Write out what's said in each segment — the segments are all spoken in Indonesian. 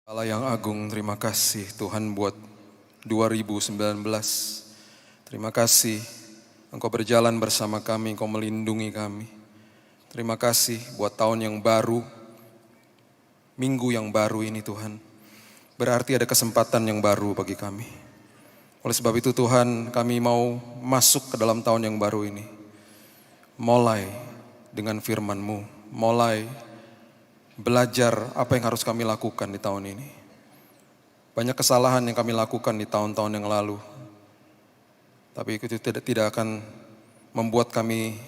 Allah yang agung, terima kasih Tuhan buat 2019. Terima kasih Engkau berjalan bersama kami, Engkau melindungi kami. Terima kasih buat tahun yang baru, minggu yang baru ini Tuhan. Berarti ada kesempatan yang baru bagi kami. Oleh sebab itu Tuhan, kami mau masuk ke dalam tahun yang baru ini. Mulai dengan firman-Mu, mulai belajar apa yang harus kami lakukan di tahun ini. Banyak kesalahan yang kami lakukan di tahun-tahun yang lalu. Tapi itu tidak akan membuat kami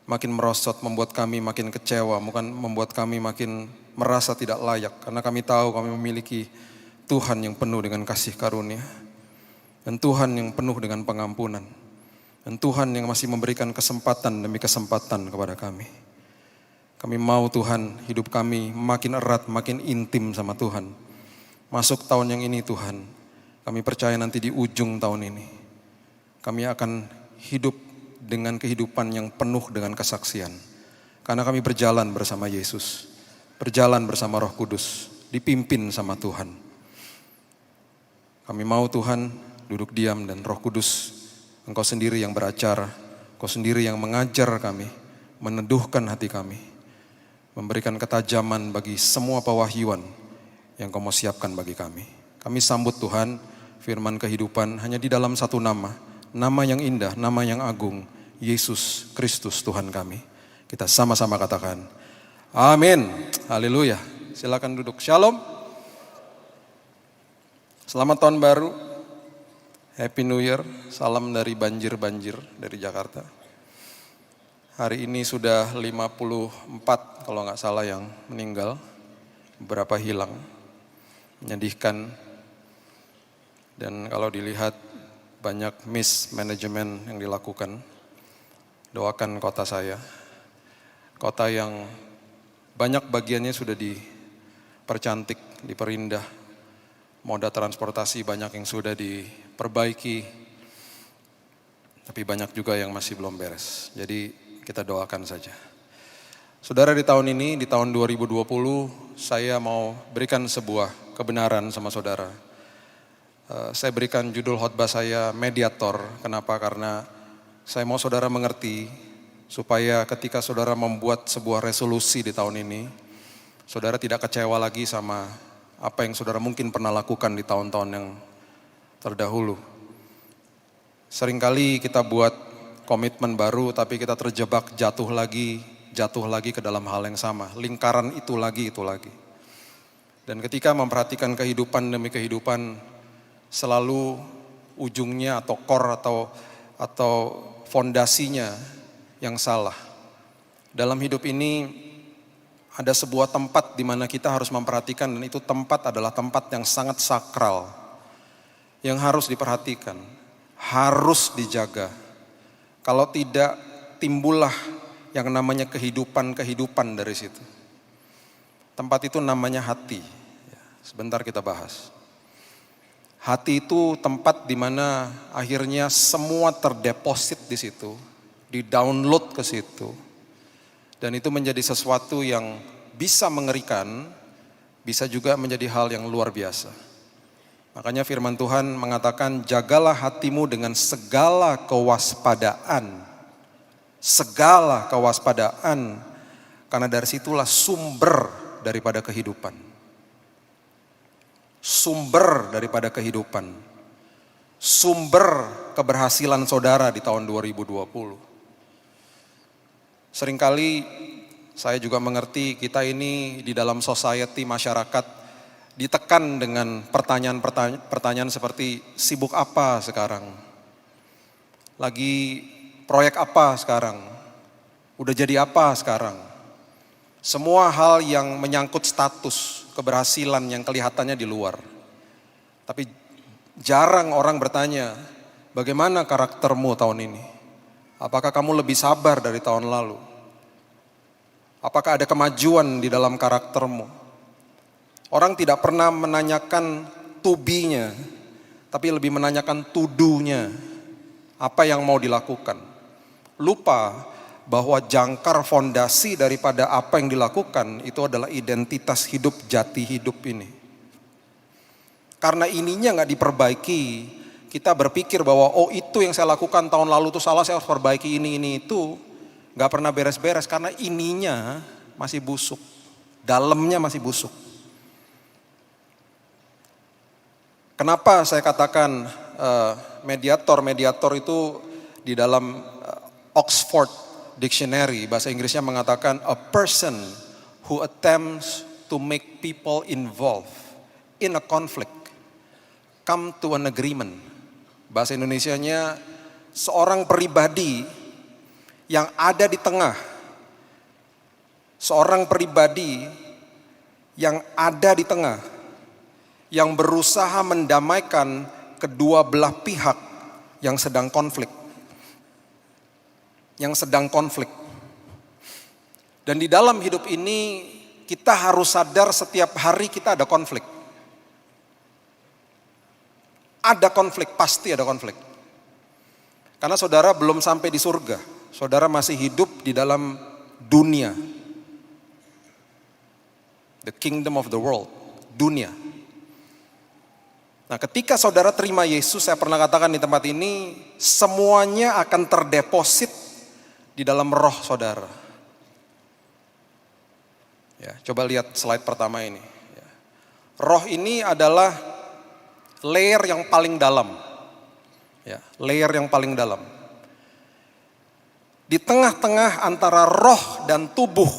makin merosot, membuat kami makin kecewa, bukan membuat kami makin merasa tidak layak. Karena kami tahu kami memiliki Tuhan yang penuh dengan kasih karunia. Dan Tuhan yang penuh dengan pengampunan. Dan Tuhan yang masih memberikan kesempatan demi kesempatan kepada kami. Kami mau Tuhan, hidup kami makin erat, makin intim sama Tuhan. Masuk tahun yang ini Tuhan, kami percaya nanti di ujung tahun ini, kami akan hidup dengan kehidupan yang penuh dengan kesaksian. Karena kami berjalan bersama Yesus, berjalan bersama Roh Kudus, dipimpin sama Tuhan. Kami mau Tuhan duduk diam dan Roh Kudus, Engkau sendiri yang beracara, Engkau sendiri yang mengajar kami, meneduhkan hati kami. Memberikan ketajaman bagi semua pewahyuan yang Kau mau siapkan bagi kami. Kami sambut Tuhan, firman kehidupan hanya di dalam satu nama. Nama yang indah, nama yang agung, Yesus Kristus Tuhan kami. Kita sama-sama katakan, amin, haleluya. Silakan duduk, shalom. Selamat tahun baru, Happy New Year, salam dari banjir-banjir dari Jakarta. Hari ini sudah 54 kalau nggak salah yang meninggal, beberapa hilang, menyedihkan. Dan kalau dilihat banyak mismanagement yang dilakukan. Doakan kota saya, kota yang banyak bagiannya sudah dipercantik, diperindah. Moda transportasi banyak yang sudah diperbaiki, tapi banyak juga yang masih belum beres. Jadi kita doakan saja. Saudara, di tahun ini, di tahun 2020, saya mau berikan sebuah kebenaran sama saudara. Saya berikan judul khotbah saya Mediator. Kenapa? Karena saya mau saudara mengerti, supaya ketika saudara membuat sebuah resolusi di tahun ini, saudara tidak kecewa lagi sama apa yang saudara mungkin pernah lakukan di tahun-tahun yang terdahulu. Seringkali kita buat komitmen baru, tapi kita terjebak jatuh lagi ke dalam hal yang sama. Lingkaran itu lagi. Dan ketika memperhatikan kehidupan demi kehidupan, selalu ujungnya atau core atau fondasinya yang salah. Dalam hidup ini ada sebuah tempat di mana kita harus memperhatikan, dan itu tempat adalah tempat yang sangat sakral, yang harus diperhatikan, harus dijaga. Kalau tidak, timbullah yang namanya kehidupan dari situ. Tempat itu namanya hati. Sebentar kita bahas. Hati itu tempat di mana akhirnya semua terdeposit di situ, di-download ke situ. Dan itu menjadi sesuatu yang bisa mengerikan, bisa juga menjadi hal yang luar biasa. Makanya firman Tuhan mengatakan, jagalah hatimu dengan segala kewaspadaan. Segala kewaspadaan, karena dari situlah sumber daripada kehidupan. Sumber daripada kehidupan. Sumber keberhasilan saudara di tahun 2020. Seringkali saya juga mengerti kita ini di dalam society, masyarakat, ditekan dengan pertanyaan seperti sibuk apa sekarang? Lagi proyek apa sekarang? Udah jadi apa sekarang? Semua hal yang menyangkut status, keberhasilan yang kelihatannya di luar. Tapi jarang orang bertanya, bagaimana karaktermu tahun ini? Apakah kamu lebih sabar dari tahun lalu? Apakah ada kemajuan di dalam karaktermu? Orang tidak pernah menanyakan to be-nya, tapi lebih menanyakan to do-nya. Apa yang mau dilakukan. Lupa bahwa jangkar fondasi daripada apa yang dilakukan itu adalah identitas hidup, jati hidup ini. Karena ininya nggak diperbaiki, kita berpikir bahwa oh itu yang saya lakukan tahun lalu itu salah, saya harus perbaiki ini itu. Nggak pernah beres-beres karena ininya masih busuk, dalamnya masih busuk. Kenapa saya katakan mediator itu di dalam Oxford Dictionary, bahasa Inggrisnya mengatakan a person who attempts to make people involved in a conflict come to an agreement. Bahasa Indonesianya seorang pribadi yang ada di tengah, seorang pribadi yang ada di tengah, yang berusaha mendamaikan kedua belah pihak yang sedang konflik. Dan di dalam hidup ini kita harus sadar setiap hari kita ada konflik. Ada konflik, pasti ada konflik. Karena saudara belum sampai di surga, saudara masih hidup di dalam dunia. The kingdom of the world, dunia. Nah, ketika saudara terima Yesus, saya pernah katakan di tempat ini, semuanya akan terdeposit di dalam roh saudara. Ya, coba lihat slide pertama ini. Ya. Roh ini adalah layer yang paling dalam. Ya, layer yang paling dalam. Di tengah-tengah antara roh dan tubuh,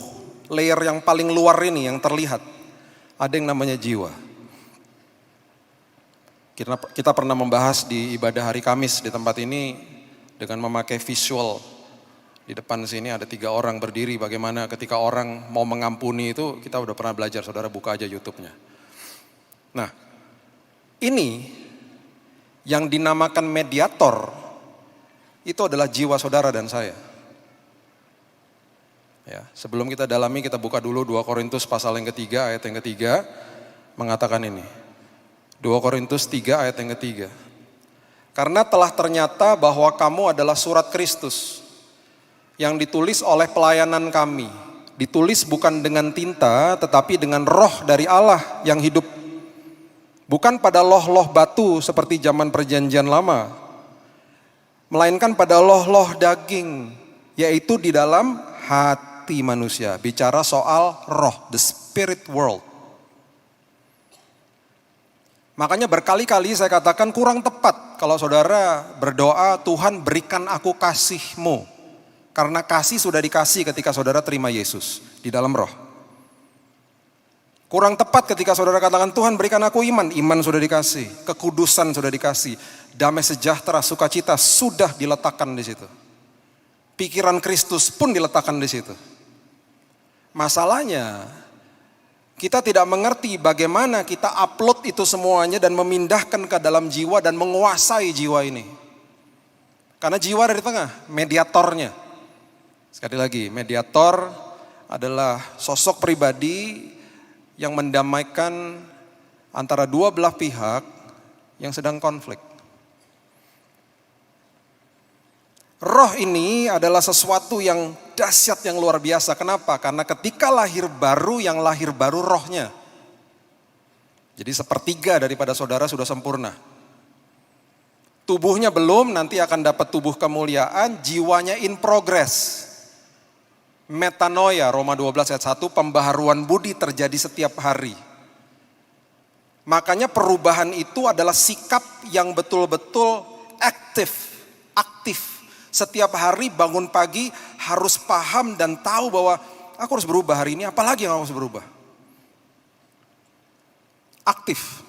layer yang paling luar ini yang terlihat, ada yang namanya jiwa. Kita pernah membahas di ibadah hari Kamis di tempat ini dengan memakai visual. Di depan sini ada 3 orang berdiri, bagaimana ketika orang mau mengampuni itu kita udah pernah belajar, saudara buka aja YouTube-nya. Nah, ini yang dinamakan mediator itu adalah jiwa saudara dan saya. Ya, sebelum kita dalami, kita buka dulu 2 Korintus pasal yang ketiga, ayat yang ketiga mengatakan ini. 2 Korintus 3 ayat yang ketiga. Karena telah ternyata bahwa kamu adalah surat Kristus yang ditulis oleh pelayanan kami. Ditulis bukan dengan tinta tetapi dengan roh dari Allah yang hidup. Bukan pada loh-loh batu seperti zaman perjanjian lama. Melainkan pada loh-loh daging, yaitu di dalam hati manusia. Bicara soal roh, the spirit world. Makanya berkali-kali saya katakan kurang tepat kalau saudara berdoa, Tuhan berikan aku kasih-Mu. Karena kasih sudah dikasih ketika saudara terima Yesus di dalam roh. Kurang tepat ketika saudara katakan, Tuhan berikan aku iman. Iman sudah dikasih, kekudusan sudah dikasih, damai sejahtera, sukacita sudah diletakkan di situ. Pikiran Kristus pun diletakkan di situ. Masalahnya, kita tidak mengerti bagaimana kita upload itu semuanya dan memindahkan ke dalam jiwa dan menguasai jiwa ini. Karena jiwa ada di tengah, mediatornya. Sekali lagi, mediator adalah sosok pribadi yang mendamaikan antara dua belah pihak yang sedang konflik. Roh ini adalah sesuatu yang dahsyat, yang luar biasa. Kenapa? Karena ketika lahir baru, yang lahir baru rohnya. Jadi 1/3 daripada saudara sudah sempurna. Tubuhnya belum, nanti akan dapat tubuh kemuliaan, jiwanya in progress. Metanoia, Roma 12 ayat 1, pembaharuan budi terjadi setiap hari. Makanya perubahan itu adalah sikap yang betul-betul aktif. Setiap hari bangun pagi harus paham dan tahu bahwa aku harus berubah hari ini, apalagi yang harus berubah. Aktif.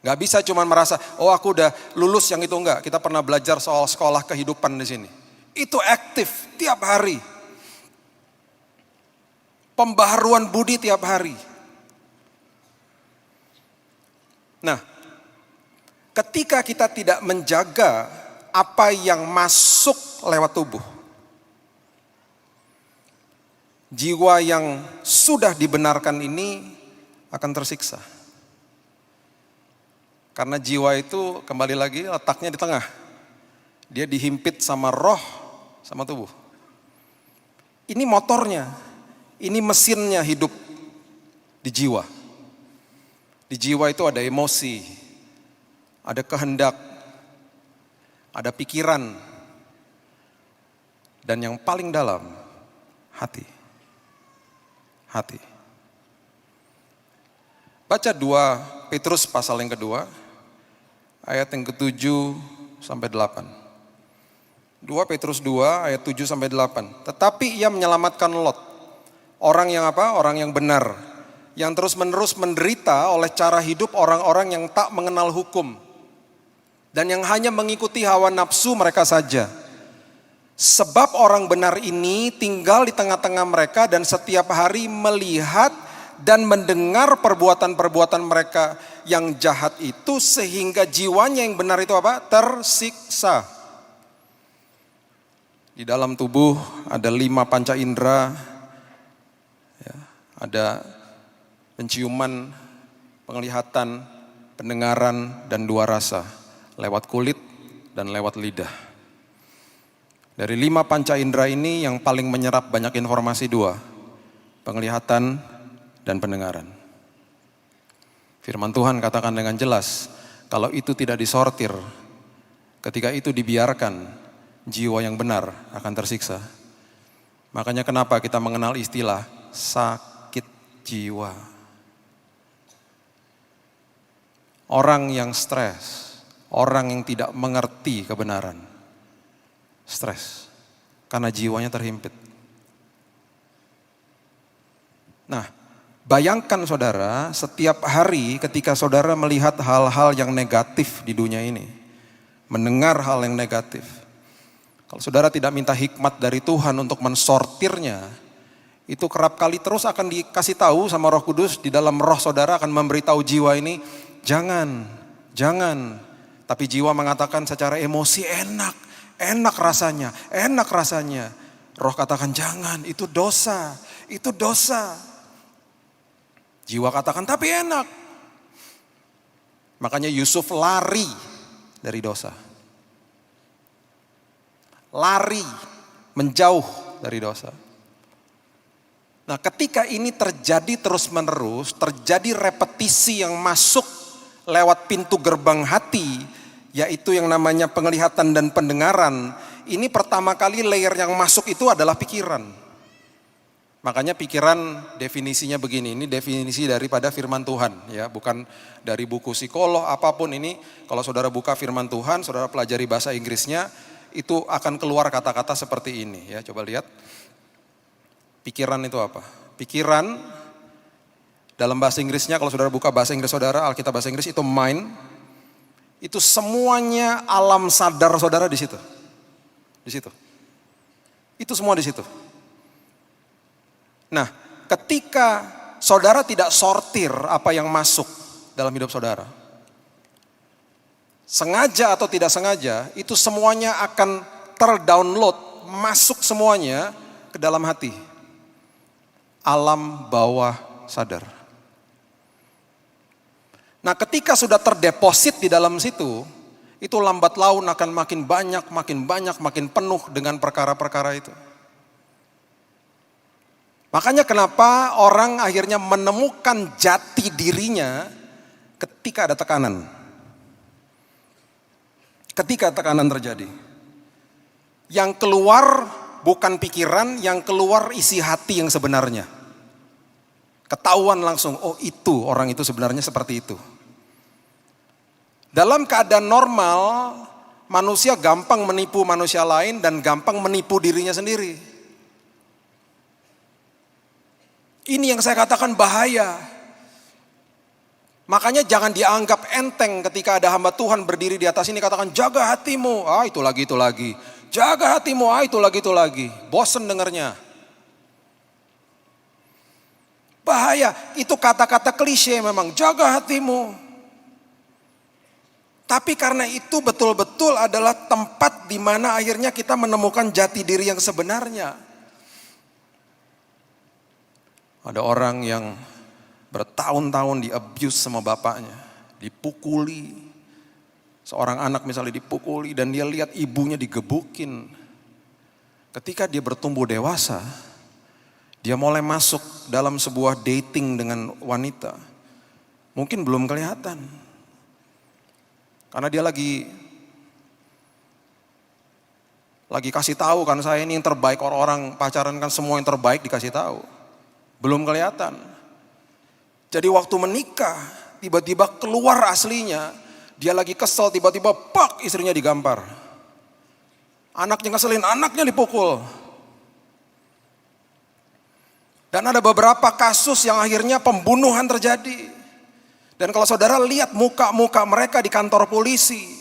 Gak bisa cuma merasa, oh aku udah lulus yang itu, enggak. Kita pernah belajar soal sekolah kehidupan di sini. Itu aktif tiap hari. Pembaharuan budi tiap hari. Nah, ketika kita tidak menjaga apa yang masuk lewat tubuh, jiwa yang sudah dibenarkan ini akan tersiksa. Karena jiwa itu kembali lagi letaknya di tengah. Dia dihimpit sama roh, sama tubuh. Ini motornya, ini mesinnya hidup di jiwa. Di jiwa itu ada emosi, ada kehendak, ada pikiran, dan yang paling dalam, hati. Hati. Baca 2 Petrus pasal yang kedua, ayat yang ke-7 sampai 8. 2 Petrus 2 ayat 7 sampai 8. Tetapi ia menyelamatkan Lot. Orang yang apa? Orang yang benar. Yang terus-menerus menderita oleh cara hidup orang-orang yang tak mengenal hukum. Dan yang hanya mengikuti hawa nafsu mereka saja. Sebab orang benar ini tinggal di tengah-tengah mereka dan setiap hari melihat dan mendengar perbuatan-perbuatan mereka yang jahat itu sehingga jiwanya yang benar itu apa? Tersiksa. Di dalam tubuh ada 5 panca indera, ya, ada penciuman, penglihatan, pendengaran, dan 2 rasa, lewat kulit dan lewat lidah. Dari 5 panca indera ini yang paling menyerap banyak informasi 2, penglihatan dan pendengaran. Firman Tuhan katakan dengan jelas, kalau itu tidak disortir, ketika itu dibiarkan, jiwa yang benar akan tersiksa. Makanya kenapa kita mengenal istilah sakit jiwa. Orang yang stres, orang yang tidak mengerti kebenaran, stres karena jiwanya terhimpit. Nah, bayangkan saudara, setiap hari ketika saudara melihat hal-hal yang negatif di dunia ini, mendengar hal yang negatif, kalau saudara tidak minta hikmat dari Tuhan untuk mensortirnya, itu kerap kali terus akan dikasih tahu sama Roh Kudus di dalam roh saudara, akan memberitahu jiwa ini, jangan. Tapi jiwa mengatakan secara emosi, enak rasanya. Roh katakan jangan, itu dosa. Jiwa katakan tapi enak. Makanya Yusuf lari dari dosa. Lari, menjauh dari dosa. Nah, ketika ini terjadi terus-menerus, terjadi repetisi yang masuk lewat pintu gerbang hati, yaitu yang namanya penglihatan dan pendengaran. Ini pertama kali layer yang masuk itu adalah pikiran. Makanya pikiran definisinya begini, ini definisi daripada firman Tuhan, ya, bukan dari buku psikolog apapun. Ini kalau saudara buka firman Tuhan, saudara pelajari bahasa Inggrisnya, itu akan keluar kata-kata seperti ini, ya. Coba lihat. Pikiran itu apa? Pikiran dalam bahasa Inggrisnya, kalau saudara buka bahasa Inggris saudara, Alkitab bahasa Inggris itu mind. Itu semuanya alam sadar saudara di situ. Di situ. Itu semua di situ. Nah, ketika saudara tidak sortir apa yang masuk dalam hidup saudara, sengaja atau tidak sengaja, itu semuanya akan terdownload, masuk semuanya ke dalam hati. Alam bawah sadar. Nah, ketika sudah terdeposit di dalam situ, itu lambat laun akan makin banyak, makin penuh dengan perkara-perkara itu. Makanya kenapa orang akhirnya menemukan jati dirinya ketika ada tekanan. Ketika tekanan terjadi. Yang keluar bukan pikiran, yang keluar isi hati yang sebenarnya. Ketahuan langsung, oh itu, orang itu sebenarnya seperti itu. Dalam keadaan normal, manusia gampang menipu manusia lain dan gampang menipu dirinya sendiri. Ini yang saya katakan bahaya. Makanya jangan dianggap enteng ketika ada hamba Tuhan berdiri di atas ini katakan jaga hatimu. Itu lagi. Jaga hatimu, itu lagi. Bosen dengarnya. Bahaya, itu kata-kata klise memang, jaga hatimu. Tapi karena itu betul-betul adalah tempat di mana akhirnya kita menemukan jati diri yang sebenarnya. Ada orang yang bertahun-tahun di-abuse sama bapaknya, dipukuli. Seorang anak misalnya dipukuli dan dia lihat ibunya digebukin. Ketika dia bertumbuh dewasa, dia mulai masuk dalam sebuah dating dengan wanita. Mungkin belum kelihatan. Karena dia lagi kasih tahu kan, saya ini yang terbaik, orang-orang pacaran kan semua yang terbaik dikasih tahu. Belum kelihatan. Jadi waktu menikah, tiba-tiba keluar aslinya, dia lagi kesel, tiba-tiba pak, istrinya digampar. Anaknya ngeselin, anaknya dipukul. Dan ada beberapa kasus yang akhirnya pembunuhan terjadi. Dan kalau saudara lihat muka-muka mereka di kantor polisi,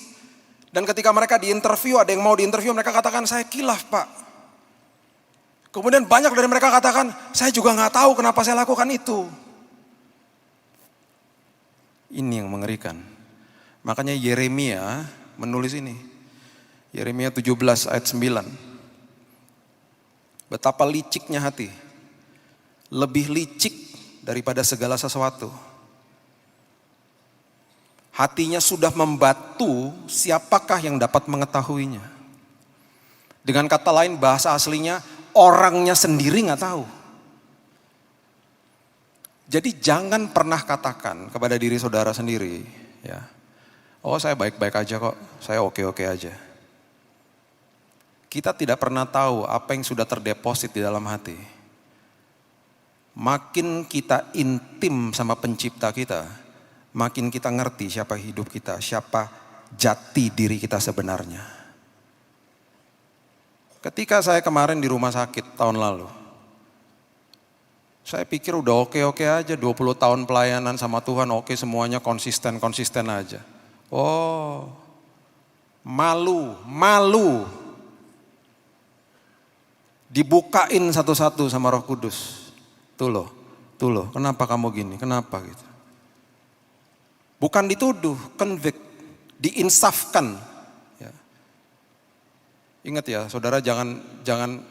dan ketika mereka diinterview, ada yang mau diinterview, mereka katakan, saya kilaf pak. Kemudian banyak dari mereka katakan, saya juga gak tahu kenapa saya lakukan itu. Ini yang mengerikan. Makanya Yeremia menulis ini. Yeremia 17 ayat 9. Betapa liciknya hati. Lebih licik daripada segala sesuatu. Hatinya sudah membatu, siapakah yang dapat mengetahuinya? Dengan kata lain, bahasa aslinya, orangnya sendiri gak tahu. Jadi jangan pernah katakan kepada diri saudara sendiri, ya, oh saya baik-baik aja kok, saya oke-oke aja. Kita tidak pernah tahu apa yang sudah terdeposit di dalam hati. Makin kita intim sama pencipta kita, makin kita ngerti siapa hidup kita, siapa jati diri kita sebenarnya. Ketika saya kemarin di rumah sakit tahun lalu, saya pikir udah oke-oke aja, 20 tahun pelayanan sama Tuhan, oke semuanya konsisten aja. Oh, malu. Dibukain satu-satu sama Roh Kudus. Tuh loh, kenapa kamu gini, kenapa gitu. Bukan dituduh, convict, diinsafkan. Ya. Ingat ya, saudara jangan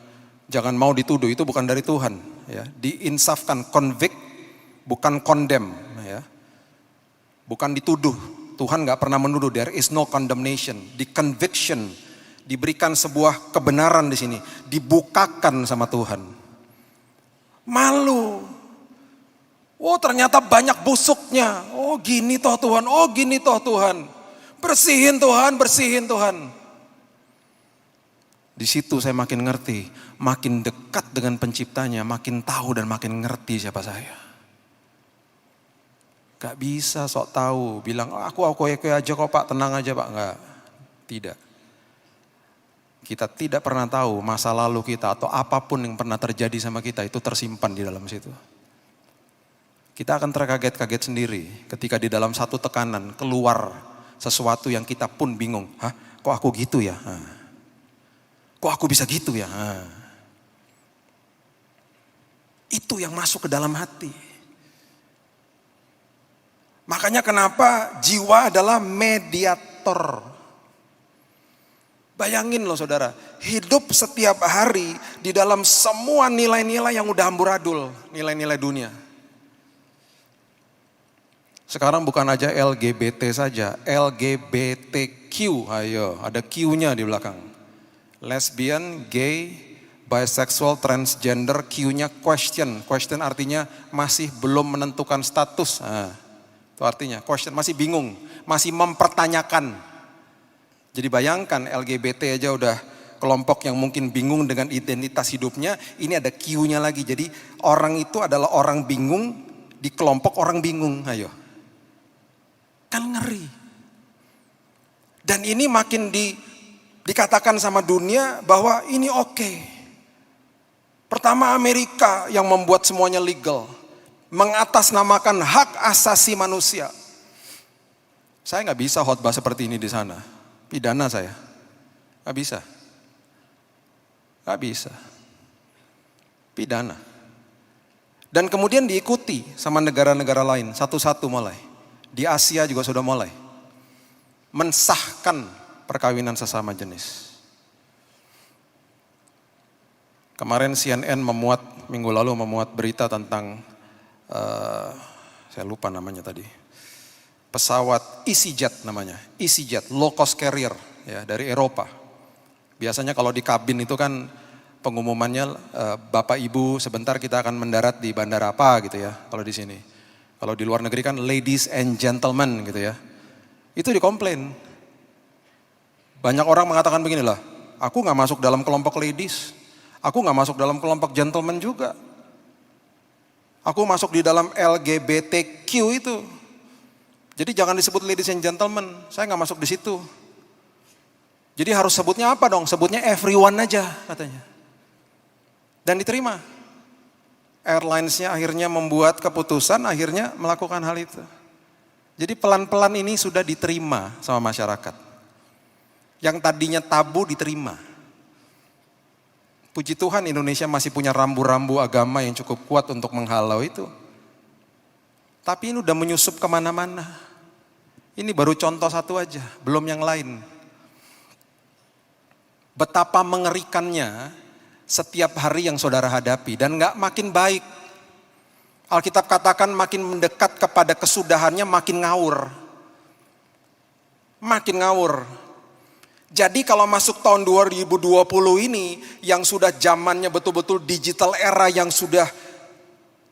mau dituduh, itu bukan dari Tuhan. Ya. Diinsafkan, convict, bukan condemn. Ya. Bukan dituduh, Tuhan gak pernah menuduh, there is no condemnation. Di conviction, diberikan sebuah kebenaran di sini, dibukakan sama Tuhan. Malu. Oh ternyata banyak busuknya. Oh gini toh Tuhan, oh gini toh Tuhan. Bersihin Tuhan. Di situ saya makin ngerti, makin dekat dengan penciptanya, makin tahu dan makin ngerti siapa saya. Gak bisa sok tahu, bilang aku aja kok pak, tenang aja pak. Enggak, tidak. Kita tidak pernah tahu masa lalu kita atau apapun yang pernah terjadi sama kita itu tersimpan di dalam situ. Kita akan terkaget-kaget sendiri ketika di dalam satu tekanan keluar sesuatu yang kita pun bingung. Hah, kok aku gitu ya? Kok aku bisa gitu ya? Itu yang masuk ke dalam hati. Makanya kenapa jiwa adalah mediator. Bayangin loh saudara, hidup setiap hari di dalam semua nilai-nilai yang udah amburadul, nilai-nilai dunia. Sekarang bukan aja LGBT saja, LGBTQ, ayo ada Q-nya di belakang. Lesbian, gay, bisexual, transgender, Q-nya question. Question artinya masih belum menentukan status. Itu artinya question, masih bingung, masih mempertanyakan. Jadi bayangkan LGBT aja udah kelompok yang mungkin bingung dengan identitas hidupnya, ini ada Q-nya lagi. Jadi orang itu adalah orang bingung di kelompok orang bingung, ayo. Kan ngeri. Dan ini makin dikatakan sama dunia bahwa ini oke. Pertama Amerika yang membuat semuanya legal, mengatasnamakan hak asasi manusia. Saya nggak bisa khotbah seperti ini di sana. Pidana saya. Gak bisa. Pidana. Dan kemudian diikuti sama negara-negara lain. Satu-satu mulai. Di Asia juga sudah mulai. Mensahkan perkawinan sesama jenis. Kemarin CNN minggu lalu memuat berita tentang, saya lupa namanya tadi. Pesawat EasyJet namanya, EasyJet, low cost carrier ya dari Eropa. Biasanya kalau di kabin itu kan pengumumannya Bapak Ibu sebentar kita akan mendarat di bandara apa gitu ya kalau di sini. Kalau di luar negeri kan ladies and gentlemen gitu ya. Itu dikomplain. Banyak orang mengatakan beginilah, aku gak masuk dalam kelompok ladies, aku gak masuk dalam kelompok gentleman juga. Aku masuk di dalam LGBTQ itu. Jadi jangan disebut ladies and gentlemen, saya gak masuk di situ. Jadi harus sebutnya apa dong? Sebutnya everyone aja katanya. Dan diterima. Airlines-nya akhirnya membuat keputusan, akhirnya melakukan hal itu. Jadi pelan-pelan ini sudah diterima sama masyarakat. Yang tadinya tabu diterima. Puji Tuhan Indonesia masih punya rambu-rambu agama yang cukup kuat untuk menghalau itu. Tapi ini udah menyusup kemana-mana. Ini baru contoh satu aja, belum yang lain. Betapa mengerikannya setiap hari yang saudara hadapi dan gak makin baik. Alkitab katakan makin mendekat kepada kesudahannya makin ngawur. Makin ngawur. Jadi kalau masuk tahun 2020 ini yang sudah zamannya betul-betul digital era yang sudah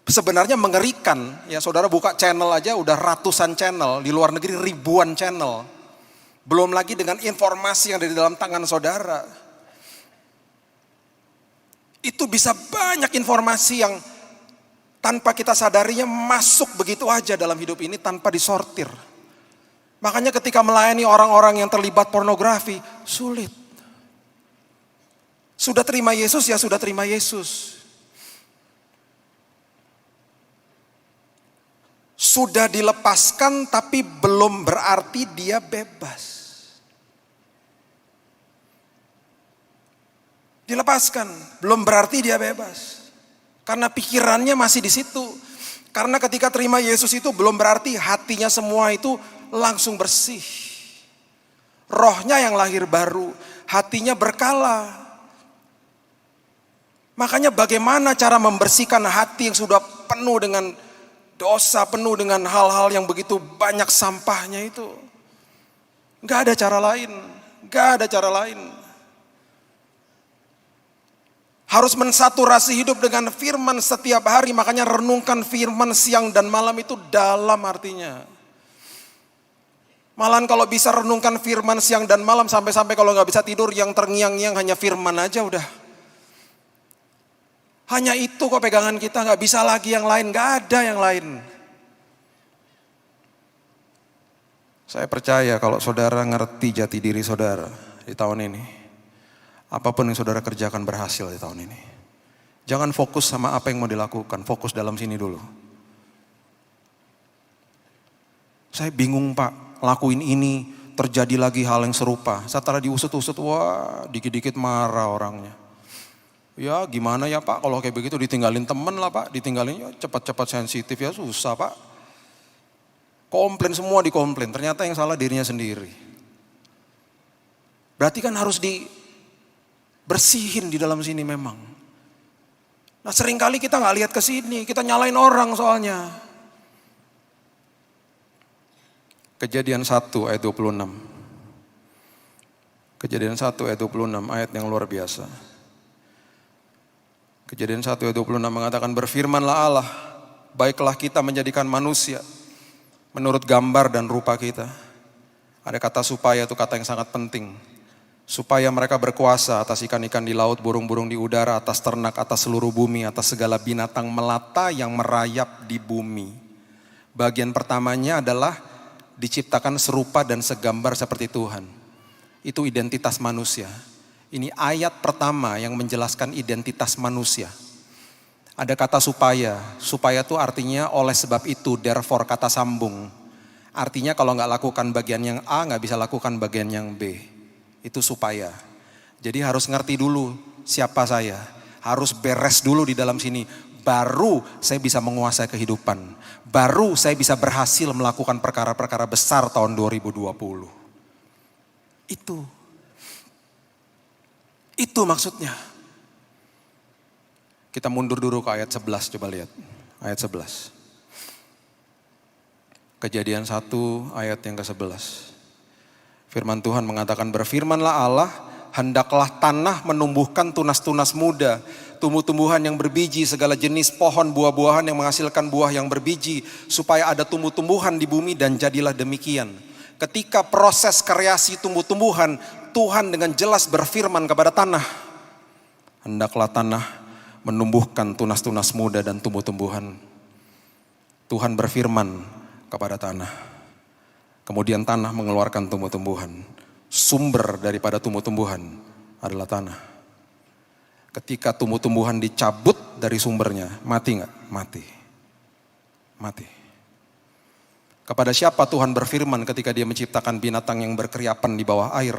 sebenarnya mengerikan. Ya saudara buka channel aja udah ratusan channel, di luar negeri ribuan channel. Belum lagi dengan informasi yang ada di dalam tangan saudara. Itu bisa banyak informasi yang tanpa kita sadarinya masuk begitu aja dalam hidup ini tanpa disortir. Makanya ketika melayani orang-orang yang terlibat pornografi, sulit. Sudah terima Yesus ya sudah terima Yesus. Sudah dilepaskan tapi belum berarti dia bebas. Dilepaskan, belum berarti dia bebas. Karena pikirannya masih di situ. Karena ketika terima Yesus itu belum berarti hatinya semua itu langsung bersih. Rohnya yang lahir baru, hatinya berkala. Makanya bagaimana cara membersihkan hati yang sudah penuh dengan dosa, penuh dengan hal-hal yang begitu banyak sampahnya itu. Gak ada cara lain, gak ada cara lain. Harus mensaturasi hidup dengan firman setiap hari, makanya renungkan firman siang dan malam itu dalam artinya. Malahan kalau bisa renungkan firman siang dan malam sampai-sampai kalau gak bisa tidur yang terngiang-ngiang hanya firman aja udah. Hanya itu kok pegangan kita, gak bisa lagi yang lain, gak ada yang lain. Saya percaya kalau saudara ngerti jati diri saudara di tahun ini, apapun yang saudara kerjakan berhasil di tahun ini. Jangan fokus sama apa yang mau dilakukan, fokus dalam sini dulu. Saya bingung Pak, lakuin ini, terjadi lagi hal yang serupa. Setelah diusut-usut, wah dikit-dikit marah orangnya. Ya gimana ya Pak, kalau kayak begitu ditinggalin temen lah Pak, ditinggalin ya cepat-cepat sensitif ya susah Pak. Komplain semua dikomplain, ternyata yang salah dirinya sendiri. Berarti kan harus dibersihin di dalam sini memang. Nah seringkali kita gak lihat ke sini, kita nyalain orang soalnya. Kejadian 1 ayat 26. Kejadian 1 ayat 26, ayat yang luar biasa. Kejadian 1 ayat 26 mengatakan, berfirmanlah Allah, baiklah kita menjadikan manusia menurut gambar dan rupa kita. Ada kata supaya, itu kata yang sangat penting. Supaya mereka berkuasa atas ikan-ikan di laut, burung-burung di udara, atas ternak, atas seluruh bumi, atas segala binatang melata yang merayap di bumi. Bagian pertamanya adalah diciptakan serupa dan segambar seperti Tuhan. Itu identitas manusia. Ini ayat pertama yang menjelaskan identitas manusia. Ada kata supaya. Supaya itu artinya oleh sebab itu, therefore kata sambung. Artinya kalau gak lakukan bagian yang A, gak bisa lakukan bagian yang B. Itu supaya. Jadi harus ngerti dulu siapa saya. Harus beres dulu di dalam sini. Baru saya bisa menguasai kehidupan. Baru saya bisa berhasil melakukan perkara-perkara besar tahun 2020. Itu maksudnya. Kita mundur dulu ke ayat 11, coba lihat. Ayat 11. Kejadian 1 ayat yang ke-11. Firman Tuhan mengatakan, berfirmanlah Allah, hendaklah tanah menumbuhkan tunas-tunas muda, tumbuh-tumbuhan yang berbiji, segala jenis pohon buah-buahan yang menghasilkan buah yang berbiji, supaya ada tumbuh-tumbuhan di bumi, dan jadilah demikian. Ketika proses kreasi tumbuh-tumbuhan, Tuhan dengan jelas berfirman kepada tanah, hendaklah tanah menumbuhkan tunas-tunas muda dan tumbuh-tumbuhan. Tuhan berfirman kepada tanah, kemudian tanah mengeluarkan tumbuh-tumbuhan. Sumber daripada tumbuh-tumbuhan adalah tanah. Ketika tumbuh-tumbuhan dicabut dari sumbernya, mati nggak? Mati. Mati. Kepada siapa Tuhan berfirman ketika dia menciptakan binatang yang berkeriapan di bawah air?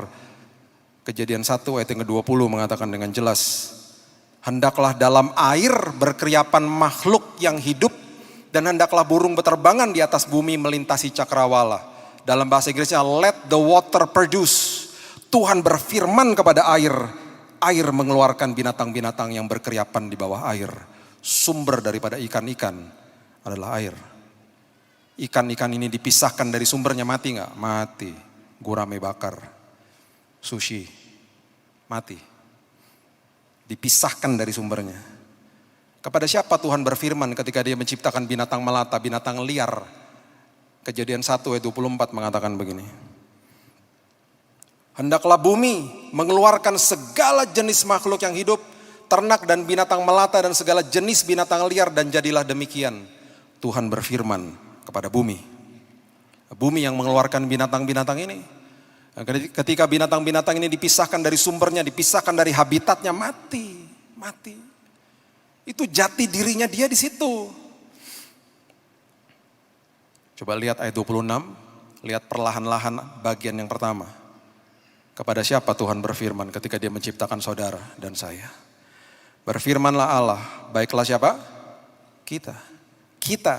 Kejadian 1 ayat yang ke-20 mengatakan dengan jelas, hendaklah dalam air berkeriapan makhluk yang hidup, dan hendaklah burung beterbangan di atas bumi melintasi cakrawala. Dalam bahasa Inggrisnya, let the water produce. Tuhan berfirman kepada air, air mengeluarkan binatang-binatang yang berkeriapan di bawah air. Sumber daripada ikan-ikan adalah air. Ikan-ikan ini dipisahkan dari sumbernya, mati nggak? Mati. Gurame bakar, sushi, mati. Dipisahkan dari sumbernya. Kepada siapa Tuhan berfirman ketika dia menciptakan binatang melata, binatang liar? Kejadian 1 ayat 24 mengatakan begini, hendaklah bumi mengeluarkan segala jenis makhluk yang hidup, ternak dan binatang melata dan segala jenis binatang liar, dan jadilah demikian. Tuhan berfirman kepada bumi. Bumi yang mengeluarkan binatang-binatang ini. Ketika binatang-binatang ini dipisahkan dari sumbernya, dipisahkan dari habitatnya, mati. Mati. Itu jati dirinya dia di situ. Coba lihat ayat 26, lihat perlahan-lahan bagian yang pertama. Kepada siapa Tuhan berfirman ketika dia menciptakan saudara dan saya? Berfirmanlah Allah, baiklah siapa? Kita. Kita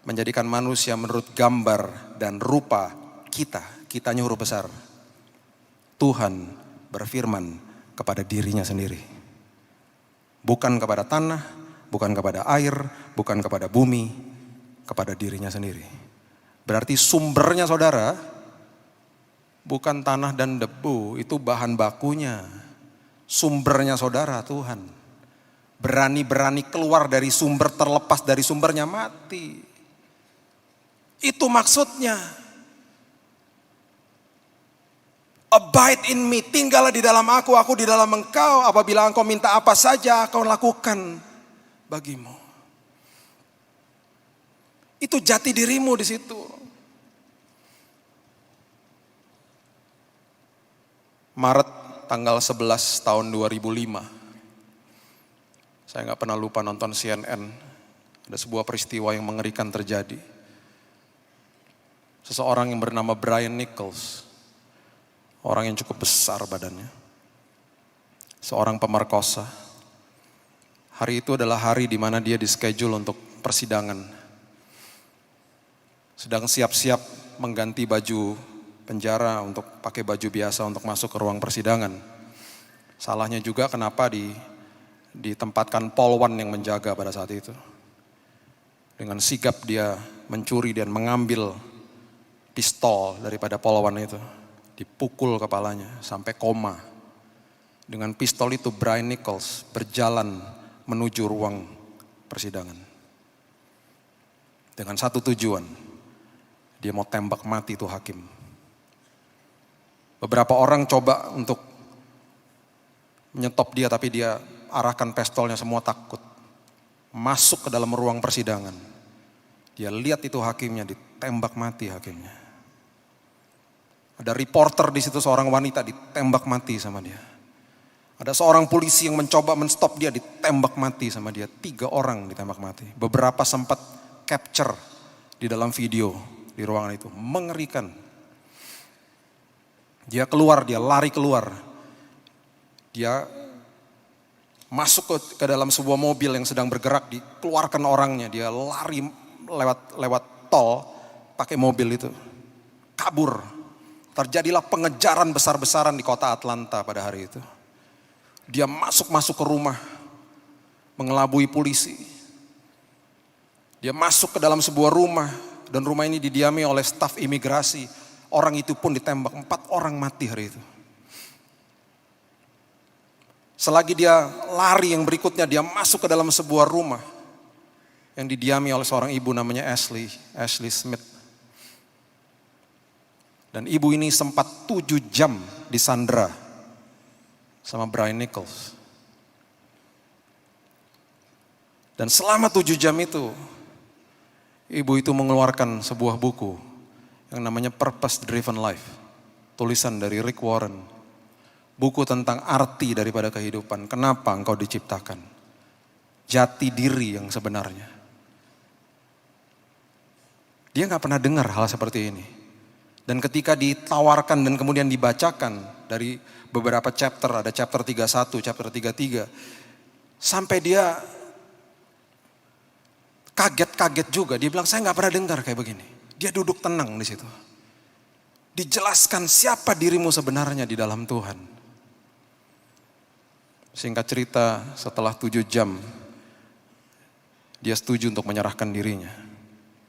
menjadikan manusia menurut gambar dan rupa kita. Kitanya huruf besar. Tuhan berfirman kepada dirinya sendiri. Bukan kepada tanah, bukan kepada air, bukan kepada bumi, kepada dirinya sendiri. Berarti sumbernya saudara bukan tanah dan debu, itu bahan bakunya. Sumbernya saudara Tuhan. Berani-berani keluar dari sumber, terlepas dari sumbernya, mati. Itu maksudnya. Abide in me, tinggallah di dalam aku di dalam engkau. Apabila engkau minta apa saja, kau lakukan bagimu. Itu jati dirimu di situ. Maret tanggal 11 tahun 2005. Saya nggak pernah lupa nonton CNN. Ada sebuah peristiwa yang mengerikan terjadi. Seseorang yang bernama Brian Nichols. Orang yang cukup besar badannya. Seorang pemerkosa. Hari itu adalah hari di mana dia di-schedule untuk persidangan. Sedang siap-siap mengganti baju penjara untuk pakai baju biasa untuk masuk ke ruang persidangan. Salahnya juga kenapa ditempatkan polwan yang menjaga pada saat itu. Dengan sigap dia mencuri dan mengambil pistol daripada polwan itu. Dipukul kepalanya sampai koma. Dengan pistol itu Brian Nichols berjalan menuju ruang persidangan. Dengan satu tujuan. Dia mau tembak mati tuh hakim. Beberapa orang coba untuk menyetop dia, tapi dia arahkan pistolnya, semua takut. Masuk ke dalam ruang persidangan. Dia lihat itu hakimnya, ditembak mati hakimnya. Ada reporter di situ, seorang wanita ditembak mati sama dia. Ada seorang polisi yang mencoba menstop dia, ditembak mati sama dia. 3 orang ditembak mati. Beberapa sempat capture di dalam video. Di ruangan itu, mengerikan. Dia keluar, dia lari keluar. Dia masuk ke dalam sebuah mobil yang sedang bergerak, dikeluarkan orangnya. Dia lari lewat tol pakai mobil itu. Kabur. Terjadilah pengejaran besar-besaran di kota Atlanta pada hari itu. Dia masuk ke rumah, mengelabui polisi. Dia masuk ke dalam sebuah rumah, dan rumah ini didiami oleh staf imigrasi. Orang itu pun ditembak, 4 orang mati hari itu. Selagi dia lari, yang berikutnya dia masuk ke dalam sebuah rumah yang didiami oleh seorang ibu namanya Ashley Smith. Dan ibu ini sempat 7 jam disandra sama Brian Nichols. Dan selama 7 jam itu, ibu itu mengeluarkan sebuah buku yang namanya Purpose Driven Life. Tulisan dari Rick Warren. Buku tentang arti daripada kehidupan. Kenapa engkau diciptakan. Jati diri yang sebenarnya. Dia gak pernah dengar hal seperti ini. Dan ketika ditawarkan dan kemudian dibacakan dari beberapa chapter, ada chapter 31, chapter 33. Sampai dia kaget-kaget juga. Dia bilang, saya gak pernah dengar kayak begini. Dia duduk tenang di situ. Dijelaskan siapa dirimu sebenarnya di dalam Tuhan. Singkat cerita, setelah 7 jam, dia setuju untuk menyerahkan dirinya.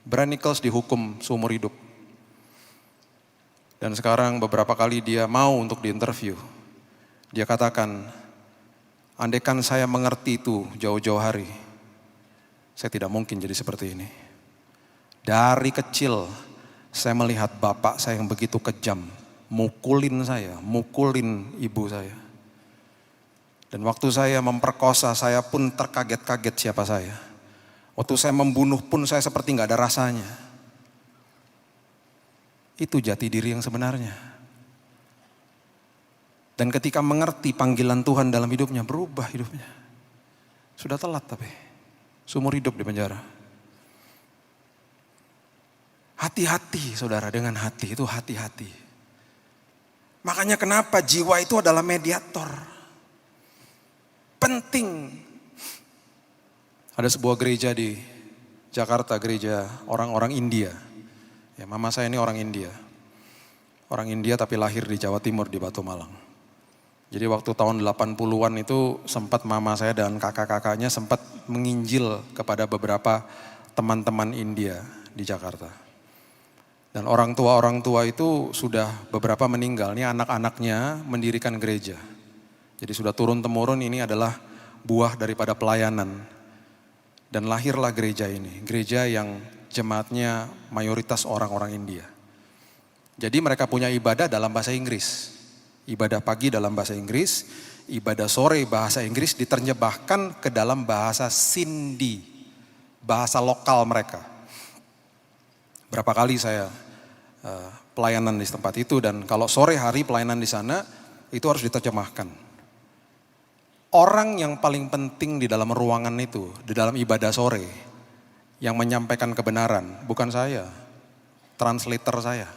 Brian Nichols dihukum seumur hidup. Dan sekarang beberapa kali dia mau untuk diinterview. Dia katakan, andaikan saya mengerti itu jauh-jauh hari, saya tidak mungkin jadi seperti ini. Dari kecil, saya melihat bapak saya yang begitu kejam, mukulin saya, mukulin ibu saya. Dan waktu saya memperkosa, saya pun terkaget-kaget siapa saya. Waktu saya membunuh pun saya seperti gak ada rasanya. Itu jati diri yang sebenarnya. Dan ketika mengerti panggilan Tuhan dalam hidupnya, berubah hidupnya. Sudah telat tapi, seumur hidup di penjara. Hati-hati saudara, dengan hati itu hati-hati. Makanya kenapa jiwa itu adalah mediator. Penting. Ada sebuah gereja di Jakarta, gereja orang-orang India. Ya, mama saya ini orang India. Orang India tapi lahir di Jawa Timur di Batu Malang. Jadi waktu tahun 80-an itu sempat mama saya dan kakak-kakaknya sempat menginjil kepada beberapa teman-teman India di Jakarta. Dan orang tua itu sudah beberapa meninggal. Ini anak-anaknya mendirikan gereja. Jadi sudah turun-temurun, ini adalah buah daripada pelayanan. Dan lahirlah gereja ini. Gereja yang jemaatnya mayoritas orang-orang India. Jadi mereka punya ibadah dalam bahasa Inggris. Ibadah pagi dalam bahasa Inggris. Ibadah sore bahasa Inggris diterjemahkan ke dalam bahasa Sindhi. Bahasa lokal mereka. Berapa kali saya pelayanan di tempat itu, dan kalau sore hari pelayanan di sana itu harus diterjemahkan. Orang yang paling penting di dalam ruangan itu, di dalam ibadah sore, yang menyampaikan kebenaran bukan saya, translator saya,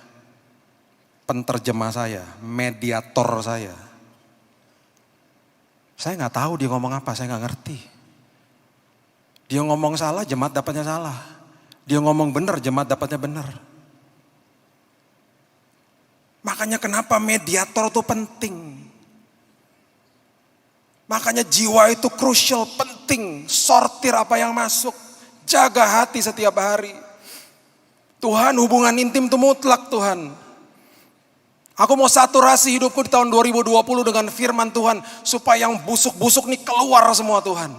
penterjemah saya, mediator saya. Saya nggak tahu dia ngomong apa, saya nggak ngerti. Dia ngomong salah, jemaat dapatnya salah. Dia ngomong benar, jemaat dapatnya benar. Makanya kenapa mediator itu penting. Makanya jiwa itu krusial, penting. Sortir apa yang masuk. Jaga hati setiap hari. Tuhan, hubungan intim itu mutlak Tuhan. Aku mau saturasi hidupku di tahun 2020 dengan firman Tuhan. Supaya yang busuk-busuk nih keluar semua Tuhan.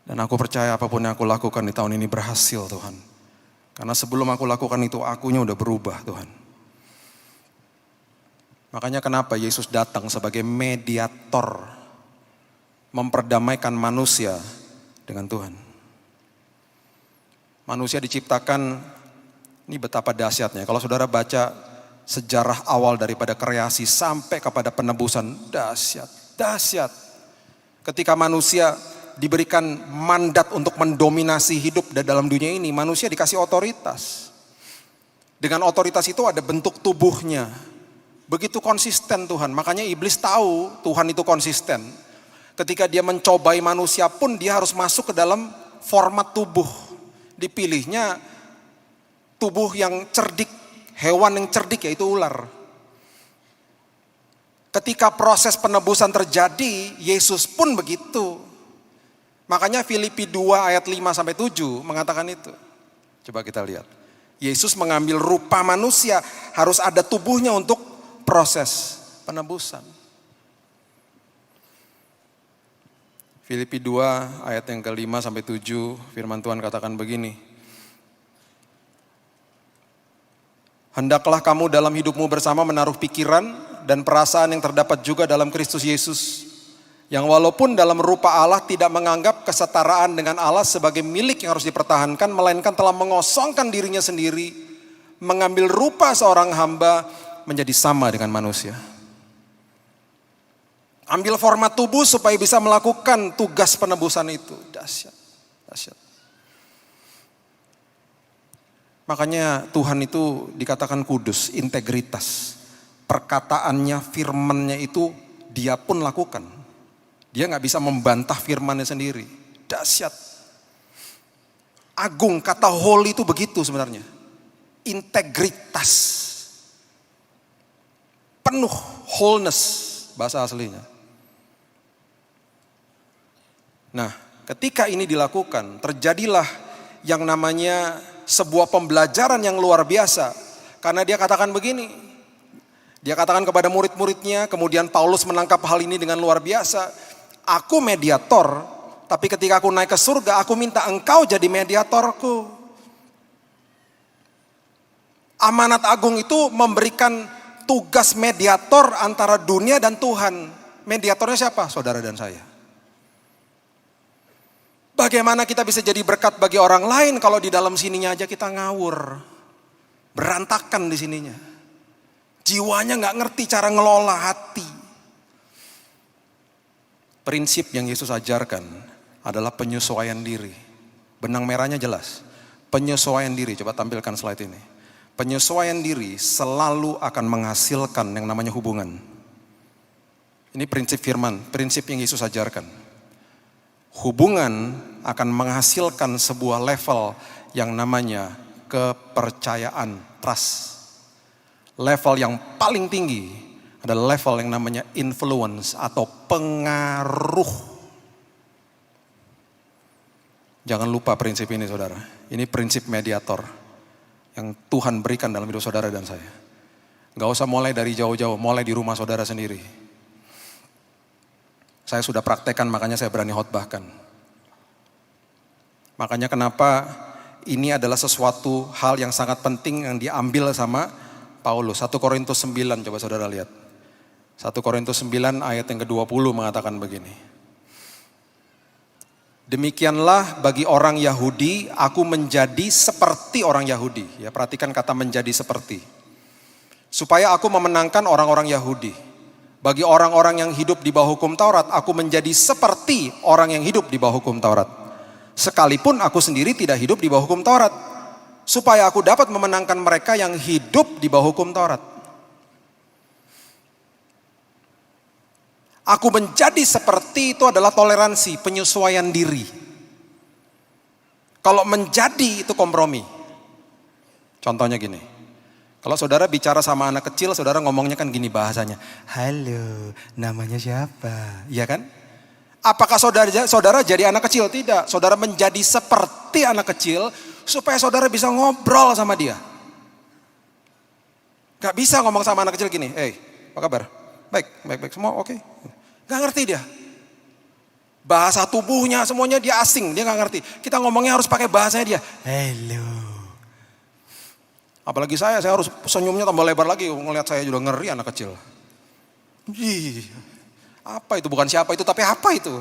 Dan aku percaya apapun yang aku lakukan di tahun ini berhasil Tuhan. Karena sebelum aku lakukan itu, akunya udah berubah Tuhan. Makanya kenapa Yesus datang sebagai mediator. Memperdamaikan manusia dengan Tuhan. Manusia diciptakan, ini betapa dahsyatnya. Kalau saudara baca sejarah awal daripada kreasi sampai kepada penebusan, dahsyat. Ketika manusia diberikan mandat untuk mendominasi hidup dalam dunia ini, manusia dikasih otoritas. Dengan otoritas itu ada bentuk tubuhnya. Begitu konsisten Tuhan. Makanya iblis tahu Tuhan itu konsisten. Ketika dia mencobai manusia pun dia harus masuk ke dalam format tubuh. Dipilihnya tubuh yang cerdik, hewan yang cerdik yaitu ular. Ketika proses penebusan terjadi, Yesus pun begitu. Makanya Filipi 2 ayat 5-7 mengatakan itu. Coba kita lihat. Yesus mengambil rupa manusia, harus ada tubuhnya untuk proses penebusan. Filipi 2 ayat yang ke-5 sampai 7, firman Tuhan katakan begini. Hendaklah kamu dalam hidupmu bersama menaruh pikiran dan perasaan yang terdapat juga dalam Kristus Yesus, yang walaupun dalam rupa Allah tidak menganggap kesetaraan dengan Allah sebagai milik yang harus dipertahankan, melainkan telah mengosongkan dirinya sendiri, mengambil rupa seorang hamba, menjadi sama dengan manusia. Ambil format tubuh supaya bisa melakukan tugas penebusan itu. Dahsyat, dahsyat. Makanya Tuhan itu dikatakan kudus, integritas. Perkataannya, firmannya itu dia pun lakukan. Dia gak bisa membantah firmannya sendiri. Dahsyat. Agung, kata holy itu begitu sebenarnya. Integritas. Penuh, wholeness bahasa aslinya. Nah, ketika ini dilakukan, terjadilah yang namanya sebuah pembelajaran yang luar biasa. Karena dia katakan begini, dia katakan kepada murid-muridnya, kemudian Paulus menangkap hal ini dengan luar biasa. Aku mediator, tapi ketika aku naik ke surga, aku minta engkau jadi mediatorku. Amanat agung itu memberikan tugas mediator antara dunia dan Tuhan. Mediatornya siapa? Saudara dan saya. Bagaimana kita bisa jadi berkat bagi orang lain kalau di dalam sininya aja kita ngawur. Berantakan di sininya. Jiwanya gak ngerti cara ngelola hati. Prinsip yang Yesus ajarkan adalah penyesuaian diri. Benang merahnya jelas. Penyesuaian diri, coba tampilkan slide ini. Penyesuaian diri selalu akan menghasilkan yang namanya hubungan. Ini prinsip firman, prinsip yang Yesus ajarkan. Hubungan akan menghasilkan sebuah level yang namanya kepercayaan, trust. Level yang paling tinggi adalah level yang namanya influence atau pengaruh. Jangan lupa prinsip ini saudara. Ini prinsip mediator yang Tuhan berikan dalam hidup saudara dan saya. Gak usah mulai dari jauh-jauh, mulai di rumah saudara sendiri. Saya sudah praktekkan, makanya saya berani khotbahkan. Makanya kenapa ini adalah sesuatu hal yang sangat penting yang diambil sama Paulus. 1 Korintus 9, coba saudara lihat. 1 Korintus 9 ayat yang ke-20 mengatakan begini. Demikianlah bagi orang Yahudi, aku menjadi seperti orang Yahudi. Ya, perhatikan kata menjadi seperti. Supaya aku memenangkan orang-orang Yahudi. Bagi orang-orang yang hidup di bawah hukum Taurat, aku menjadi seperti orang yang hidup di bawah hukum Taurat. Sekalipun aku sendiri tidak hidup di bawah hukum Taurat. Supaya aku dapat memenangkan mereka yang hidup di bawah hukum Taurat. Aku menjadi seperti itu adalah toleransi, penyesuaian diri. Kalau menjadi itu kompromi. Contohnya gini. Kalau saudara bicara sama anak kecil, saudara ngomongnya kan gini bahasanya. Halo, namanya siapa? Iya kan? Apakah saudara jadi anak kecil? Tidak. Saudara menjadi seperti anak kecil supaya saudara bisa ngobrol sama dia. Gak bisa ngomong sama anak kecil gini. Apa kabar? Baik, semua oke. Gak ngerti dia. Bahasa tubuhnya semuanya dia asing, dia gak ngerti. Kita ngomongnya harus pakai bahasanya dia. Halo. Apalagi saya harus senyumnya tambah lebar lagi, ngelihat saya juga ngeri anak kecil. Apa itu? Bukan siapa itu, tapi apa itu?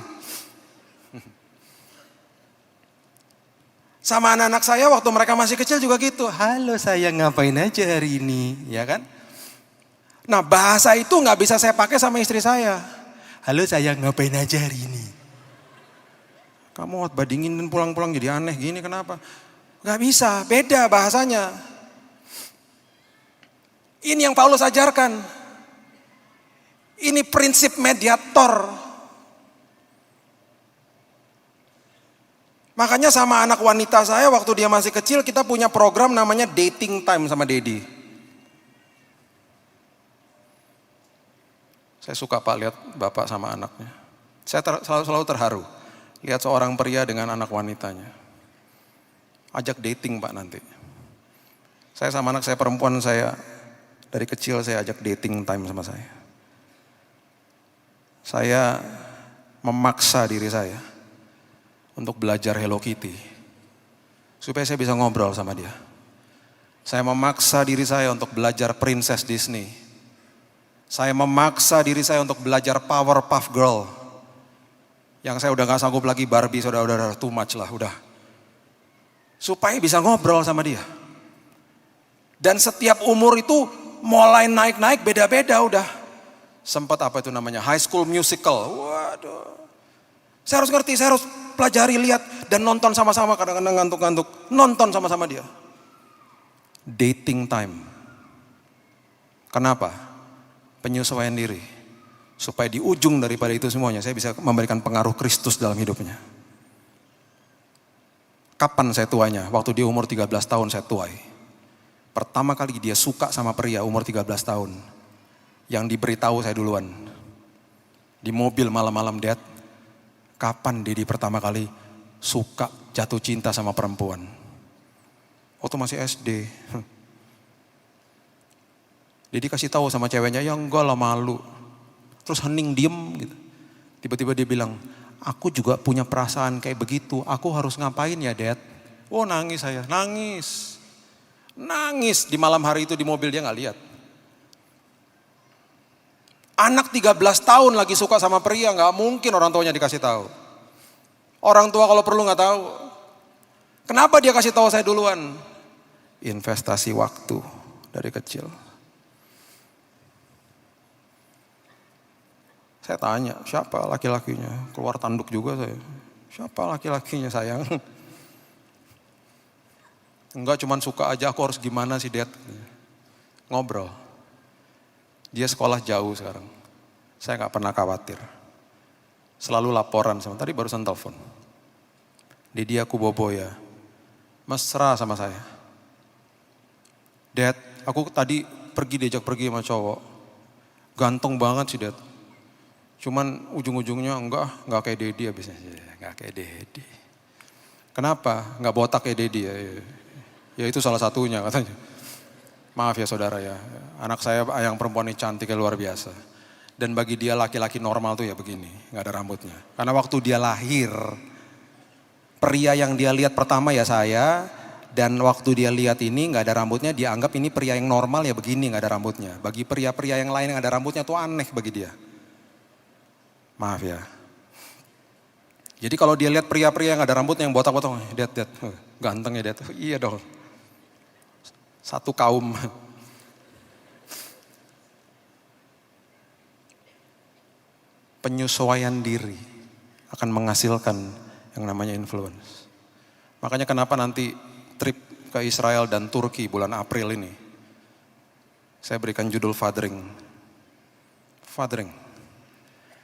Sama anak-anak saya waktu mereka masih kecil juga gitu. Halo sayang, ngapain aja hari ini? Ya kan? Nah bahasa itu gak bisa saya pakai sama istri saya. Halo sayang, ngapain aja hari ini? Kamu khotbah dingin dan pulang-pulang jadi aneh gini, kenapa? Gak bisa, beda bahasanya. Ini yang Paulus ajarkan. Ini prinsip mediator. Makanya sama anak wanita saya waktu dia masih kecil kita punya program namanya dating time sama Dedi. Saya suka Pak lihat bapak sama anaknya. Saya selalu terharu. Lihat seorang pria dengan anak wanitanya. Ajak dating Pak nanti. Saya sama anak saya perempuan saya. Dari kecil saya ajak dating time sama saya. Saya memaksa diri saya untuk belajar Hello Kitty. Supaya saya bisa ngobrol sama dia. Saya memaksa diri saya untuk belajar Princess Disney. Saya memaksa diri saya untuk belajar Powerpuff Girl. Yang saya udah gak sanggup lagi Barbie, udah too much lah, udah. Supaya bisa ngobrol sama dia. Dan setiap umur itu mulai naik-naik beda-beda udah. Sempat apa itu namanya, High School Musical. Waduh. Saya harus ngerti, saya harus pelajari, lihat, dan nonton sama-sama, kadang-kadang ngantuk-ngantuk. Nonton sama-sama dia. Dating time. Kenapa? Penyesuaian diri. Supaya di ujung daripada itu semuanya, saya bisa memberikan pengaruh Kristus dalam hidupnya. Kapan saya tuanya? Waktu dia umur 13 tahun saya tuai. Pertama kali dia suka sama pria umur 13 tahun. Yang diberitahu saya duluan. Di mobil malam-malam, Dad. Kapan Dedi pertama kali suka jatuh cinta sama perempuan? Waktu masih SD. Dedi kasih tahu sama ceweknya, ya enggak lah, malu. Terus hening diem gitu. Tiba-tiba dia bilang, aku juga punya perasaan kayak begitu. Aku harus ngapain ya, Dad? Oh, nangis saya, nangis. Nangis di malam hari itu di mobil, dia gak lihat. Anak 13 tahun lagi suka sama pria, gak mungkin orang tuanya dikasih tahu. Orang tua kalau perlu gak tahu. Kenapa dia kasih tahu saya duluan? Investasi waktu dari kecil. Saya tanya, siapa laki-lakinya? Keluar tanduk juga saya. Siapa laki-lakinya sayang? Enggak, cuman suka aja, aku harus gimana sih, Dad? Ngobrol. Dia sekolah jauh sekarang. Saya gak pernah khawatir. Selalu laporan sama, tadi barusan telepon. Dedi aku bobo ya. Mesra sama saya. Dad, aku tadi diajak pergi sama cowok. Ganteng banget sih, Dad. Cuman ujung-ujungnya enggak kayak Dedi habisnya. Enggak kayak Dedi. Kenapa? Enggak botak kayak Dedi ya. Ya itu salah satunya katanya. Maaf ya saudara ya. Anak saya yang perempuan ini cantiknya luar biasa. Dan bagi dia laki-laki normal tuh ya begini. Enggak ada rambutnya. Karena waktu dia lahir, pria yang dia lihat pertama ya saya. Dan waktu dia lihat ini enggak ada rambutnya, dia anggap ini pria yang normal ya begini, enggak ada rambutnya. Bagi pria-pria yang lain yang ada rambutnya tuh aneh bagi dia. Maaf ya. Jadi kalau dia lihat pria-pria yang ada rambutnya yang botak-botak, Dad, ganteng ya Dad. Iya dong. Satu kaum. Penyesuaian diri akan menghasilkan yang namanya influence. Makanya kenapa nanti trip ke Israel dan Turki bulan April ini, saya berikan judul fathering. Fathering.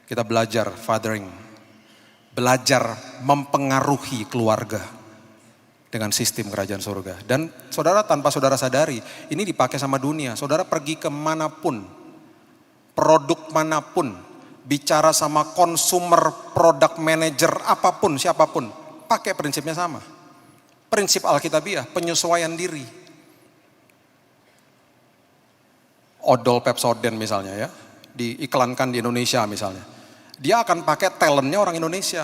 Kita belajar fathering. Belajar mempengaruhi keluarga dengan sistem kerajaan surga. Dan saudara, tanpa saudara sadari, ini dipakai sama dunia. Saudara pergi kemanapun, produk manapun, bicara sama consumer, product manager, apapun, siapapun, pakai prinsipnya sama. Prinsip Alkitabiah, penyesuaian diri. Odol Pepsodent misalnya ya, diiklankan di Indonesia misalnya. Dia akan pakai talentnya orang Indonesia.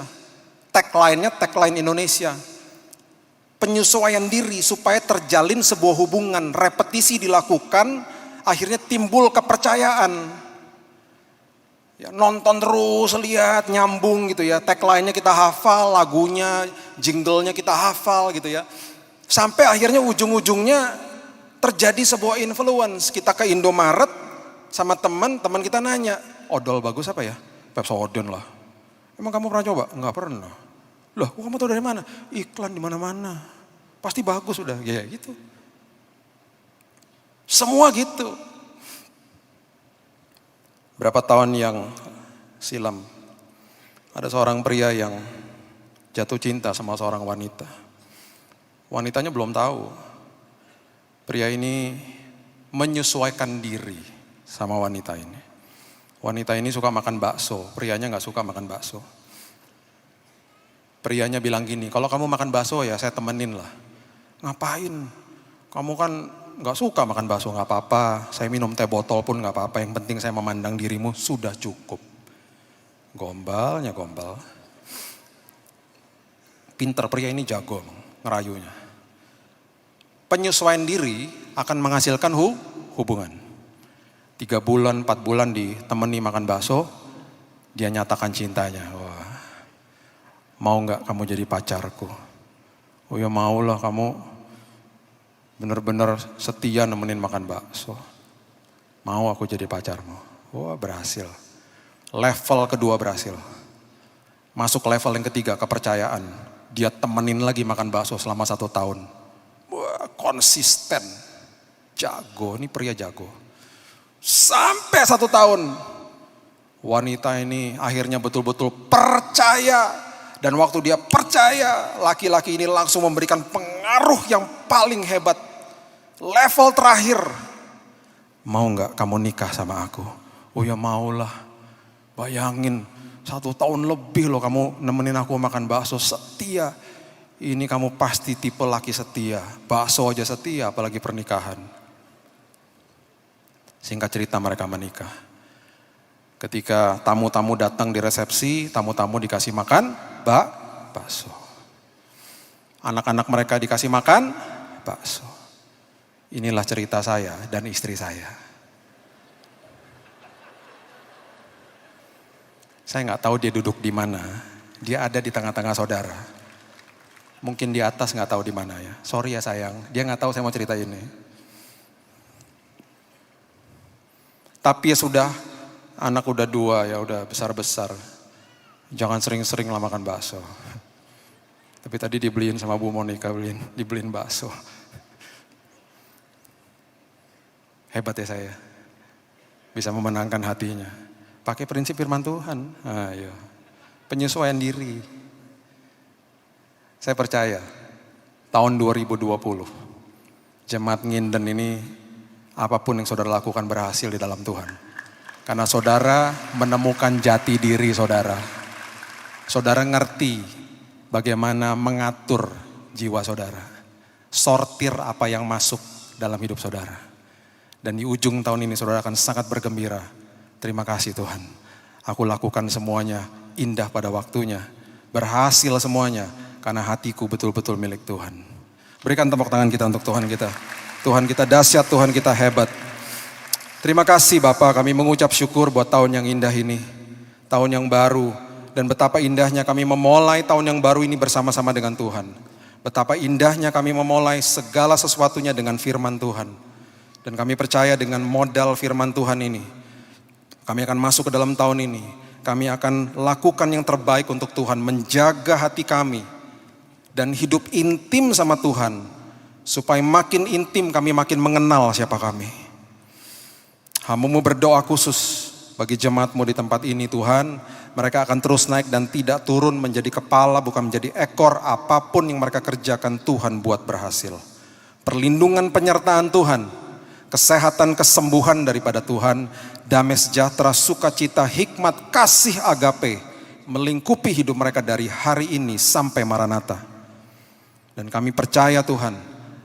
Tagline-nya tagline Indonesia. Penyesuaian diri supaya terjalin sebuah hubungan. Repetisi dilakukan, akhirnya timbul kepercayaan. Ya, nonton terus, lihat, nyambung gitu ya. Tagline-nya kita hafal, lagunya, jingle-nya kita hafal gitu ya. Sampai akhirnya ujung-ujungnya terjadi sebuah influence. Kita ke Indomaret sama teman kita nanya, odol bagus apa ya? Pepsodent lah. Emang kamu pernah coba? Enggak pernah. Loh, kamu tahu dari mana? Iklan di mana-mana. Pasti bagus udah. Ya gitu. Semua gitu. Berapa tahun yang silam, ada seorang pria yang jatuh cinta sama seorang wanita. Wanitanya belum tahu. Pria ini menyesuaikan diri sama wanita ini. Wanita ini suka makan bakso, prianya gak suka makan bakso. Prianya bilang gini, kalau kamu makan bakso ya saya temenin lah. Ngapain? Kamu kan gak suka makan bakso, gak apa-apa. Saya minum teh botol pun gak apa-apa, yang penting saya memandang dirimu sudah cukup. Gombalnya gombal. Pinter, pria ini jago ngerayunya. Penyesuaian diri akan menghasilkan hubungan. 3 bulan, 4 bulan ditemani makan bakso, dia nyatakan cintanya. Wah, mau gak kamu jadi pacarku? Oh ya maulah, kamu benar-benar setia nemenin makan bakso. Mau aku jadi pacarmu. Wah, berhasil. Level kedua berhasil. Masuk level yang ketiga, kepercayaan. Dia temenin lagi makan bakso selama 1 tahun. Wah, konsisten. Jago, ini pria jago. Sampai 1 tahun. Wanita ini akhirnya betul-betul percaya. Dan waktu dia percaya, laki-laki ini langsung memberikan pengaruh yang paling hebat. Level terakhir. Mau gak kamu nikah sama aku? Oh ya maulah. Bayangin 1 tahun lebih loh kamu nemenin aku makan bakso, setia. Ini kamu pasti tipe laki setia. Bakso aja setia, apalagi pernikahan. Singkat cerita mereka menikah. Ketika tamu-tamu datang di resepsi, tamu-tamu dikasih makan bakso. Anak-anak mereka dikasih makan bakso. Inilah cerita saya dan istri saya. Saya nggak tahu dia duduk di mana. Dia ada di tengah-tengah saudara. Mungkin di atas nggak tahu di mana ya. Sorry ya sayang, dia nggak tahu saya mau cerita ini. Tapi ya sudah, anak udah 2 ya udah besar-besar. Jangan sering-sering lah makan bakso. Tapi tadi dibeliin sama Bu Monica, dibeliin bakso. Hebat ya saya. Bisa memenangkan hatinya. Pakai prinsip firman Tuhan. Ayo. Penyesuaian diri. Saya percaya tahun 2020 Jemaat Nginden ini apapun yang saudara lakukan berhasil di dalam Tuhan. Karena saudara menemukan jati diri saudara. Saudara ngerti bagaimana mengatur jiwa saudara. Sortir apa yang masuk dalam hidup saudara. Dan di ujung tahun ini saudara akan sangat bergembira. Terima kasih Tuhan. Aku lakukan semuanya indah pada waktunya. Berhasil semuanya karena hatiku betul-betul milik Tuhan. Berikan tepuk tangan kita untuk Tuhan kita. Tuhan kita dahsyat, Tuhan kita hebat. Terima kasih Bapak, kami mengucap syukur buat tahun yang indah ini. Tahun yang baru. Dan betapa indahnya kami memulai tahun yang baru ini bersama-sama dengan Tuhan. Betapa indahnya kami memulai segala sesuatunya dengan firman Tuhan. Dan kami percaya dengan modal firman Tuhan ini, kami akan masuk ke dalam tahun ini. Kami akan lakukan yang terbaik untuk Tuhan. Menjaga hati kami. Dan hidup intim sama Tuhan. Supaya makin intim kami makin mengenal siapa kami. Hamba-Mu berdoa khusus bagi jemaat-Mu di tempat ini Tuhan. Mereka akan terus naik dan tidak turun menjadi kepala, bukan menjadi ekor. Apapun yang mereka kerjakan Tuhan buat berhasil. Perlindungan penyertaan Tuhan. Kesehatan, kesembuhan daripada Tuhan. Damai sejahtera, sukacita, hikmat, kasih agape. Melingkupi hidup mereka dari hari ini sampai Maranatha. Dan kami percaya Tuhan,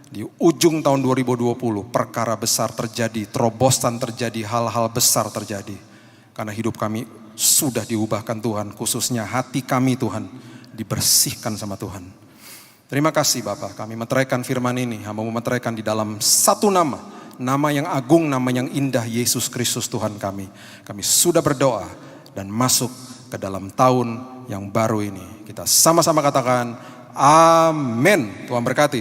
di ujung tahun 2020 perkara besar terjadi, terobosan terjadi, hal-hal besar terjadi. Karena hidup kami sudah diubahkan Tuhan, khususnya hati kami Tuhan, dibersihkan sama Tuhan. Terima kasih Bapak, kami meteraikan firman ini, hamba-Mu meteraikan di dalam satu nama. Nama yang agung, nama yang indah, Yesus Kristus Tuhan kami. Kami sudah berdoa dan masuk ke dalam tahun yang baru ini. Kita sama-sama katakan, amin. Tuhan berkati.